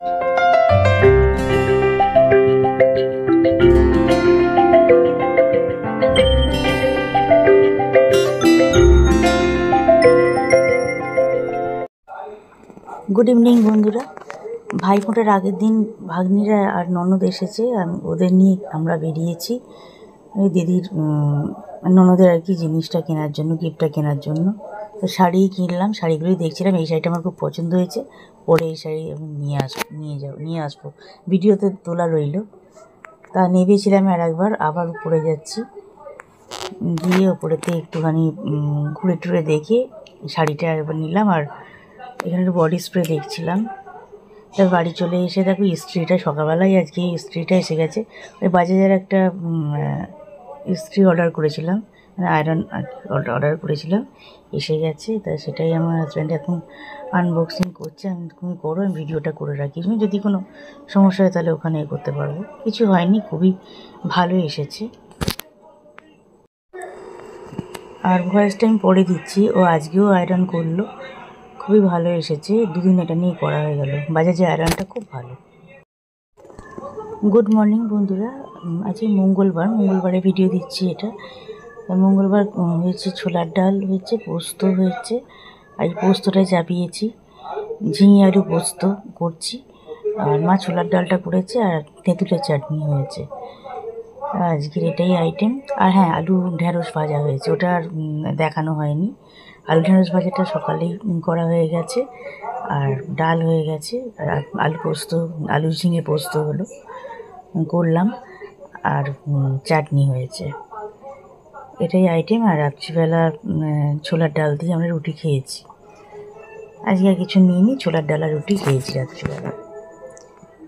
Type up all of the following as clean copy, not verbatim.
Good evening বন্ধুরা। ভাইফোঁটার আগের দিন ভাগ্নিরা আর ননদ এসেছে, ওদের নিয়ে আমরা বেরিয়েছি ওই দিদির ননদের আর কি জিনিসটা কেনার জন্য, গিফটটা কেনার জন্য। তো শাড়ি কিনলাম, শাড়িগুলোই দেখছিলাম। এই শাড়িটা আমার খুব পছন্দ হয়েছে, পরে এই শাড়ি আমি নিয়ে আসবো, ভিডিওতে তোলা রইল। তা নেবেছিলাম আর একবার, আবার উপরে যাচ্ছি, গিয়ে ওপরেতে একটুখানি ঘুরে টুরে দেখে শাড়িটা একবার নিলাম। আর এখানে একটু বডি স্প্রে দেখছিলাম। তার বাড়ি চলে এসে দেখো ইস্ত্রিটা, সকালবেলায় আজকে ইস্ত্রিটা এসে গেছে। ওই বাজাজের একটা ইস্ত্রি অর্ডার করেছিলাম, মানে আয়রন অর্ডার করেছিলাম, এসে গেছে। তা সেটাই আমার হাজব্যান্ড এখন আনবক্সিং করছে। তুমি করো, আমি ভিডিওটা করে রাখি, যদি কোনো সমস্যা হয় তাহলে ওখানে করতে পারবো। কিছু হয়নি, খুবই ভালো এসেছে। আর ভয়েসটা আমি পরে দিচ্ছি। ও আজকেও আয়রন করলো, খুবই ভালো এসেছে। দুদিন এটা নিয়ে করা হয়ে গেল। বাজাজের আয়রনটা খুব ভালো। গুড মর্নিং বন্ধুরা। আজকে মঙ্গলবারে ভিডিও দিচ্ছি। এটা মঙ্গলবার হয়েছে, ছোলার ডাল হয়েছে, পোস্ত হয়েছে। আর এই পোস্তটা চাপিয়েছি, ঝিঙে আলু পোস্ত করছি। আর মা ছোলার ডালটা করেছে, আর তেঁতুলের চাটনি হয়েছে। আজকের এটাই আইটেম। আর হ্যাঁ, আলু ঢেঁড়স ভাজা হয়েছে, ওটা আর দেখানো হয়নি। আলু ঢেঁড়স ভাজাটা সকালেই করা হয়ে গেছে। আর ডাল হয়ে গেছে, আর আলু ঝিঙে পোস্ত করলাম, আর চাটনি হয়েছে। এটাই আইটেম। আর রাত্রিবেলা ছোলার ডাল দিয়ে আমরা রুটি খেয়েছি। আজকে আর কিছু নিইনি, ছোলার ডাল আর রুটি খেয়েছি রাত্রিবেলা।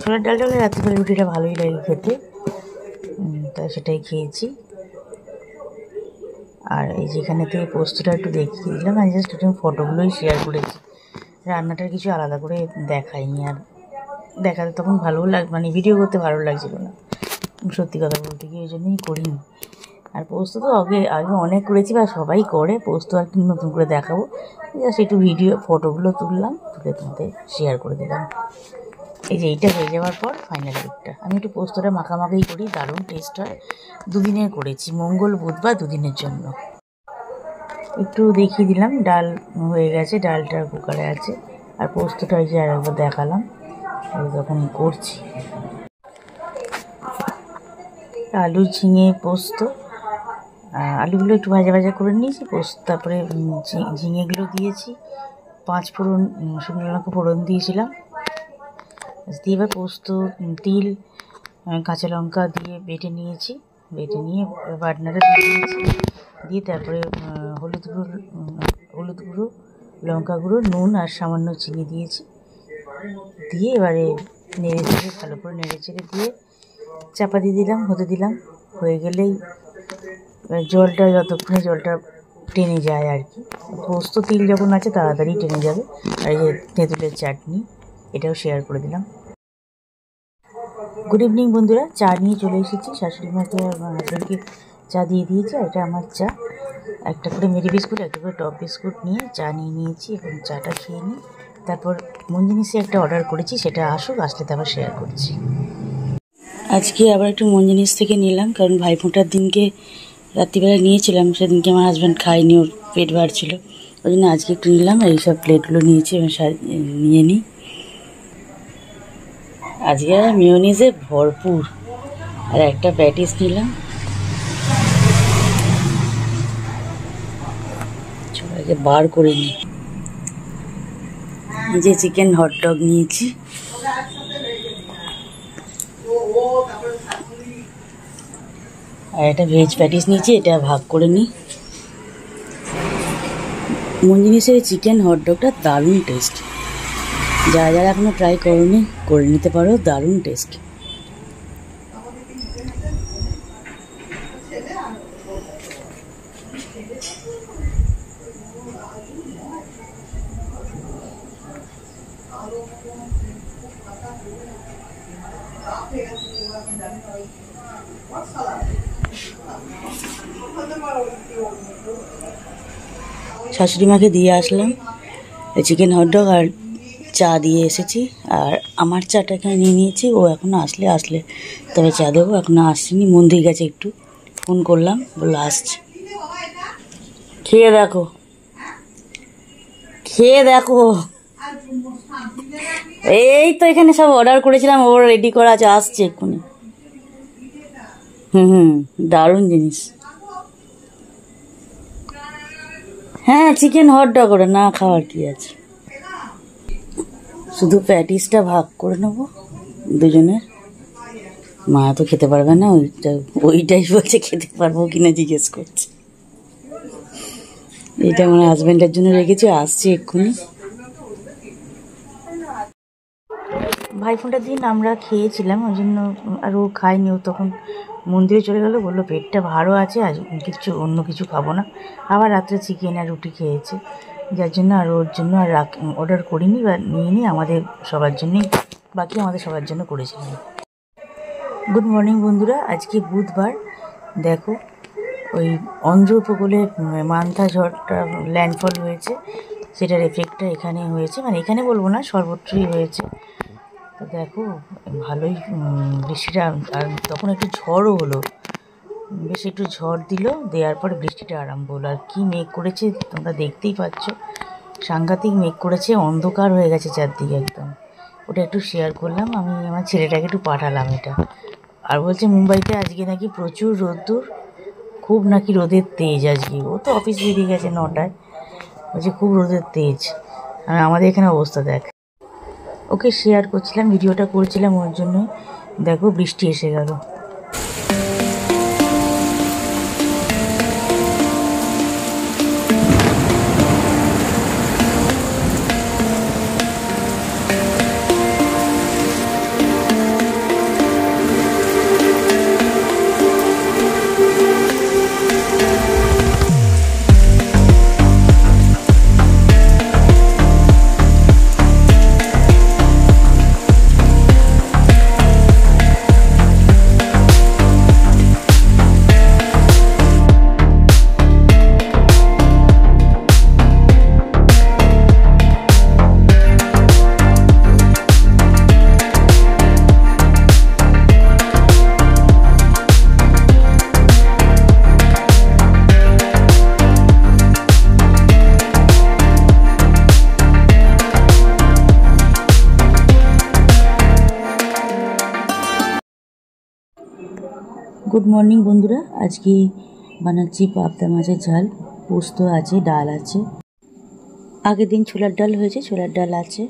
ছোলার ডালটা হলে রাত্রিবেলা রুটিটা ভালোই লাগে খেতে, তাই সেটাই খেয়েছি। আর এই যেখানেতে পোস্তটা একটু দেখিয়ে দিলাম, আমি জাস্ট একটু ফটোগুলোই শেয়ার করেছি, রান্নাটার কিছু আলাদা করে দেখাইনি। আর দেখাতে তখন ভালোও মানে ভিডিও করতে ভালো লাগছিল না, সত্যি কথা বলতে গিয়ে, ওই জন্যই করিনি। আর পোস্ত তো আগে অনেক করেছি, বা সবাই করে পোস্ত, আর কি নতুন করে দেখাবো। জাস্ট একটু ফটোগুলো তুললাম, তুলে তোমাদের শেয়ার করে দিলাম। এই যে এইটা হয়ে যাওয়ার পর ফাইনাল লুকটা। আমি একটু পোস্তটা মাখামাখি করি, দারুণ টেস্ট হয়। দুদিনের করেছি, মঙ্গল বুধবার দুদিনের জন্য। একটু দেখিয়ে দিলাম, ডাল হয়ে গেছে, ডালটা কুকারে আছে। আর পোস্তটা ওই যে আর একবার দেখালাম, তখন করছি। আলু ঝিঙে পোস্ত, আলুগুলো একটু ভাজা করে নিয়েছি, পোস্ত তারপরে ঝিঙেগুলো দিয়েছি, 5 ফোড়ন, শুকনো লঙ্কা ফোড়ন দিয়েছিলাম। দিয়ে এবার পোস্ত, তিল, কাঁচা লঙ্কা দিয়ে বেটে নিয়েছি। বেটে নিয়ে বাটনাটা দিয়ে দিয়েছি, দিয়ে তারপরে হলুদ গুঁড়ো, লঙ্কা গুঁড়ো, নুন আর সামান্য চিনি দিয়েছি। দিয়ে এবারে ভালো করে নেড়ে চেড়ে দিয়ে চাপা দিয়ে দিলাম, হতে দিলাম। হয়ে গেলেই জলটা, যতক্ষণে জলটা টেনে যায় আর কি, পোস্ত তিল যখন আছে তাড়াতাড়ি টেনে যাবে। আর এই যে তেঁতুলের চাটনি, এটাও শেয়ার করে দিলাম। গুড ইভিনিং বন্ধুরা। চা নিয়ে চলে এসেছি, শাশুড়ি মাকে আর হাজব্যান্ডকে চা দিয়ে দিয়েছি। এটা আমার চা, একটা করে মেরি বিস্কুট, একটা করে টপ বিস্কুট নিয়ে চা নিয়েছি। এখন চাটা খেয়ে নিই, তারপর মঞ্জিনিসে একটা অর্ডার করেছি, সেটা আসলে তারপর শেয়ার করছি। আজকে আবার একটু মঞ্জিনিস থেকে নিলাম, কারণ ভাইফোঁটার দিনকে রাত্রিবেলা নিয়েছিলাম, সেদিনকে আমার হাজব্যান্ড খায়নি, ওর পেট বাড়ছিল, ওই জন্য আজকে একটু নিলাম। এইসব প্লেটগুলো নিয়েছি, নিয়ে নিই। আজকে মিওনিজে ভরপুর। আর একটা প্যাটিস নিলাম, সবাইকে বার করে নিই। যে চিকেন হটডগ নিয়েছি, আর একটা ভেজ প্যাটিস নিয়েছি, এটা ভাগ করে নিই। মঞ্জিনিসের চিকেন হটডগটা দারুণ টেস্ট, যারা এখনো ট্রাই করোনি করে নিতে পারো, দারুণ টেস্ট। শাশুড়ি মাকে দিয়ে আসলাম চিকেন হটডগ আর চা দিয়ে এসেছি, আর আমার চাটা এখানে নিয়ে নিয়েছি। ও এখনও আসলে তবে চা দেবো, এখনও আসছেনি, মন্দির গেছে একটু। ফোন করলাম, বললো আসছি। খেয়ে দেখো, এই তো এখানে সব অর্ডার করেছিলাম, ওর রেডি করা আছে, আসছে এক্ষুনি। দারুণ জিনিস। হ্যাঁ, চিকেন হট ডগ, ওটা না খাওয়ার কি আছে। শুধু প্যাটিসটা ভাগ করে নেবো দুজনের। মা তো খেতে পারবে না, ওইটাই বলছে খেতে পারবো কিনা জিজ্ঞেস করছে। এটা আমার হাজব্যান্ডের জন্য রেখেছি, আসছে এক্ষুনি। ভাইফোঁটার দিন আমরা খেয়েছিলাম, ওই জন্য আর ও খায়নি। ও তখন মন্দিরে চলে গেলো, বললো পেটটা ভালো আছে, আজ অন্য কিছু খাবো না। আবার রাত্রে চিকেন আর রুটি খেয়েছে, যার জন্য আর ওর জন্য আর অর্ডার করিনি বা নিইনি। আমাদের সবার জন্যই, বাকি আমাদের সবার জন্য করেছিলাম। গুড মর্নিং বন্ধুরা, আজকে বুধবার। দেখো, ওই অন্ধ্র উপকূলে মান্থা ঝড়টা ল্যান্ডফল হয়েছে, সেটার এফেক্টটা এখানে হয়েছে, মানে এখানে বলবো না, সর্বত্রই হয়েছে। তো দেখো, ভালোই বৃষ্টিটা, আর তখন একটু ঝড়ও হলো, বেশ একটু ঝড় দিল, দেওয়ার পরে বৃষ্টিটা আরম্ভ হলো। আর কী মেঘ করেছে তোমরা দেখতেই পাচ্ছ, সাংঘাতিক মেঘ করেছে, অন্ধকার হয়ে গেছে চারদিকে একদম। ওটা একটু শেয়ার করলাম, আমি আমার ছেলেটাকে একটু পাঠালাম এটা। আর বলছে মুম্বাইতে আজকে নাকি প্রচুর রোদ্দুর, খুব নাকি রোদের তেজ আজকে। ও তো অফিস বেরিয়ে গেছে 9টায়, বলছে খুব রোদের তেজ। আর আমাদের এখানে অবস্থা দেখ। ওকে শেয়ার করছিলাম, ভিডিওটা করছিলাম ওর জন্য। দেখো বৃষ্টি এসে গেল। গুড মর্নিং বন্ধুরা, আজকে বানাচ্ছি পাবদা মাছের ঝাল। পোস্ত আছে, ডাল আছে, আগের দিন ছোলার ডাল হয়েছে, ছোলার ডাল আছে,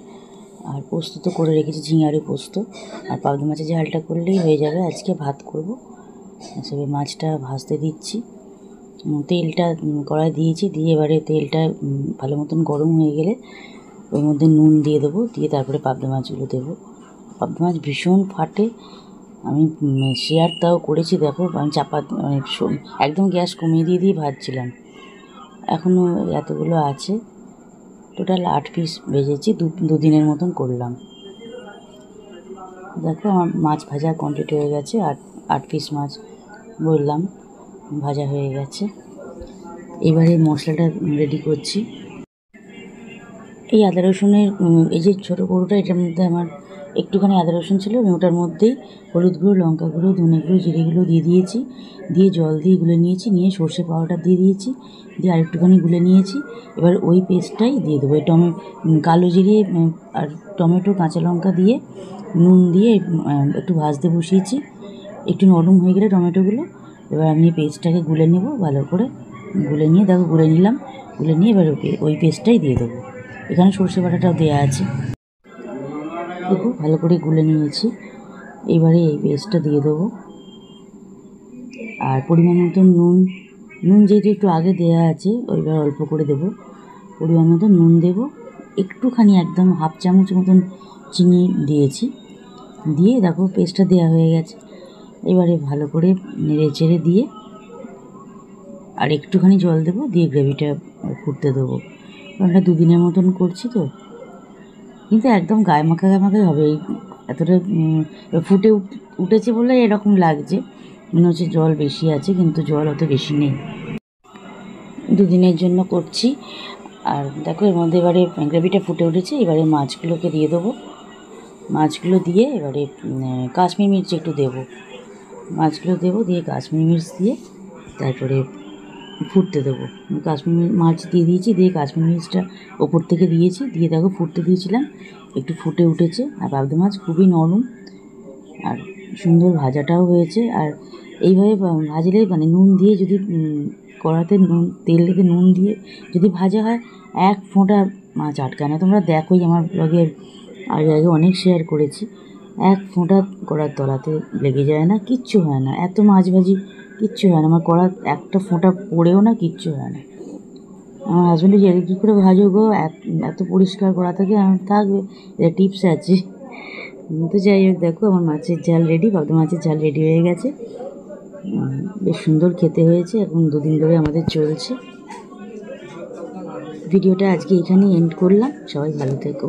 আর পোস্ত তো করে রেখেছি, ঝিঙারি পোস্ত। আর পাবদা মাছের ঝালটা করলেই হয়ে যাবে। আজকে ভাত করব, সেভাবে মাছটা ভাজতে দিচ্ছি। তেলটা কড়াই দিয়েছি, দিয়ে এবারে তেলটা ভালো মতন গরম হয়ে গেলে ওর মধ্যে নুন দিয়ে দেবো, দিয়ে তারপরে পাবদা মাছগুলো দেবো। পাবদা মাছ ভীষণ ফাটে, আমি শেয়ার তাও করেছি। দেখো, আমি একদম গ্যাস কমিয়ে দিয়ে ভাজছিলাম, এখনও এতগুলো আছে। টোটাল 8 পিস ভেজেছি, দুদিনের মতন করলাম। দেখো আমার মাছ ভাজা কমপ্লিট হয়ে গেছে, 8 পিস মাছ বললাম ভাজা হয়ে গেছে। এবারে মশলাটা রেডি করছি। এই আদা রসুনের এই যে ছোটো গরুটা, এটার মধ্যে আমার একটুখানি আদা রসুন ছিল, আমি ওটার মধ্যেই হলুদ গুঁড়ো, লঙ্কা গুঁড়ো, ধনে গুঁড়ো, জিরে গুঁড়ো দিয়ে দিয়েছি, দিয়ে জল দিয়ে গুলে নিয়েছি, নিয়ে সর্ষে পাউডার দিয়ে দিয়েছি, দিয়ে আরেকটুখানি গুলে নিয়েছি। এবার ওই পেস্টটাই দিয়ে দেবো। এই কালো জিরে আর টমেটো, কাঁচা লঙ্কা দিয়ে নুন দিয়ে একটু ভাজতে বসিয়েছি। একটু নরম হয়ে গেলে টমেটোগুলো, এবার আমি এই পেস্টটাকে গুলে নেব, ভালো করে গুলে নিয়ে, দেখো গুলে নিলাম, গুলে নিয়ে এবার ওই পেস্টটাই দিয়ে দেবো। এখানে সর্ষে বাটাটাও দেওয়া আছে, দেখো ভালো করে গুলে নিয়েছি। এবারে এই পেস্টটা দিয়ে দেবো, আর পরিমাণ মতন নুন যেহেতু একটু আগে দেওয়া আছে, ওইবার অল্প করে দেবো। পরিমাণ মতন নুন দেবো, একটুখানি একদম হাফ চামচ মতন চিনি দিয়েছি, দিয়ে দেখো পেস্টটা দেওয়া হয়ে গেছে। এবারে ভালো করে নেড়ে চেড়ে দিয়ে আর একটুখানি জল দেবো, দিয়ে গ্রেভিটা ফুটতে দেবো। কারণ এটা দুদিনের মতন করছি তো, কিন্তু একদম গায়ে মাখাই হবে। এই এতটা ফুটে উঠেছে বলে এরকম লাগছে, মনে হচ্ছে জল বেশি আছে, কিন্তু জল অত বেশি নেই। দুদিনের জন্য করছি। আর দেখো এর মধ্যে এবারে গ্রেভিটা ফুটে উঠেছে, এবারে মাছগুলোকে দিয়ে দেবো। মাছগুলো দিয়ে এবারে কাশ্মীর মির্চ একটু দেবো, মাছগুলো দেবো, দিয়ে কাশ্মীর মির্চ দিয়ে তারপরে ফুটতে দেবো। কাশ্মীর মাছ দিয়ে দিয়েছি, দিয়ে কাশ্মীর মির্চটা ওপর থেকে দিয়েছি, দিয়ে দেখো ফুটতে দিয়েছিলাম, একটু ফুটে উঠেছে। আর পাবদা মাছ খুবই নরম আর সুন্দর ভাজাটাও হয়েছে। আর এইভাবে ভাজলে মানে নুন দিয়ে যদি কড়াতে তেলেতে নুন দিয়ে যদি ভাজা হয়, এক ফোঁটা মাছ আটকায় না। তোমরা দেখোই আমার ব্লগে আগে আগে অনেক শেয়ার করেছি, এক ফোঁটা কড়ার তলাতে লেগে যায় না, কিচ্ছু হয় না। এত মাছ ভাজি কিচ্ছু হয় না, আমার কড়া একটা ফোঁটা পড়েও না, কিচ্ছু হয় না। আমার হাজব্যান্ডে যে কী করে ভাজো গো, এত পরিষ্কার করা থাকে। আমার থাকবে, এটা টিপস আছে। তো যাই হোক, দেখো আমার মাছের ঝাল রেডি, পাবদা মাছের ঝাল রেডি হয়ে গেছে। বেশ সুন্দর খেতে হয়েছে, এখন 2 দিন ধরে আমাদের চলছে। ভিডিওটা আজকে এখানেই এন্ড করলাম, সবাই ভালো থেকো।